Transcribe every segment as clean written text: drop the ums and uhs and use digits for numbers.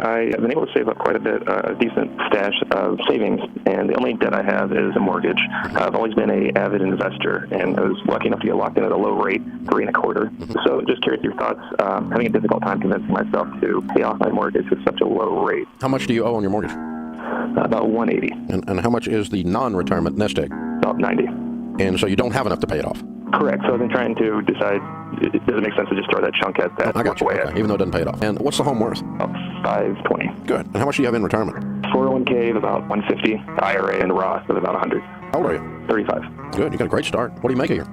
I've been able to save up quite a bit, a decent stash of savings, and the only debt I have is a mortgage. I've always been an avid investor, and I was lucky enough to get locked in at a low rate, 3.25%. So just curious your thoughts, having a difficult time convincing myself to pay off my mortgage with such a low rate. How much do you owe on your mortgage? About $180. And how much is the non-retirement nest egg? About $90. And so you don't have enough to pay it off? Correct. So I've been trying to decide, does it make sense to just throw that chunk at that? I got you. Okay. Even though it doesn't pay it off. And what's the home worth? About $520. Good. And how much do you have in retirement? 401k of about $150, IRA and Roth of about $100. How old are you? 35. Good. You got a great start. What do you make a year?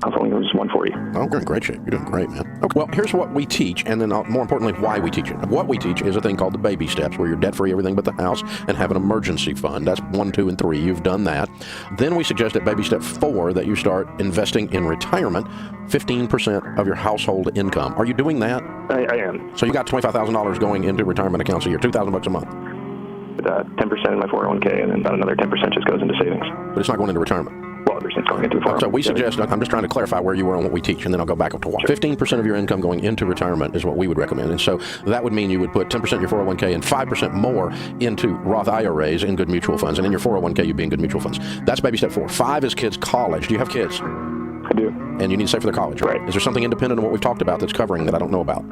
I was only $140. Oh, you're in great shape. You're doing great, man. Okay. Well, here's what we teach, and then more importantly, why we teach it. What we teach is a thing called the baby steps, where you're debt-free, everything but the house, and have an emergency fund. That's 1, 2, and 3. You've done that. Then we suggest at baby step 4 that you start investing in retirement, 15% of your household income. Are you doing that? I am. So you got $25,000 going into retirement accounts a year, $2,000 a month. 10% in my 401k, and then about another 10% just goes into savings. But it's not going into retirement. Well, there's going into a So we suggest, I'm just trying to clarify where you were on what we teach, and then I'll go back up to why. 15% of your income going into retirement is what we would recommend. And so that would mean you would put 10% in your 401k and 5% more into Roth IRAs and good mutual funds. And in your 401k, you'd be in good mutual funds. That's baby step 4. 5 is kids' college. Do you have kids? I do. And you need to save for their college, right? Is there something independent of what we've talked about that's covering that I don't know about?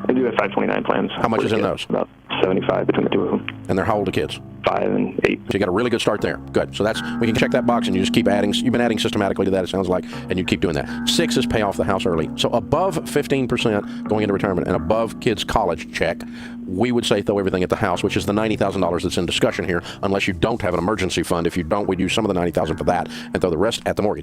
I do have 529 plans. How much is in those? About 75 between the two of them. And they're how old are kids? 5 and 8. So you got a really good start there. Good. So we can check that box, and you just keep adding. You've been adding systematically to that, it sounds like, and you keep doing that. 6 is pay off the house early. So above 15% going into retirement and above kids' college, check. We would say throw everything at the house, which is the $90,000 that's in discussion here, unless you don't have an emergency fund. If you don't, we'd use some of the $90,000 for that and throw the rest at the mortgage.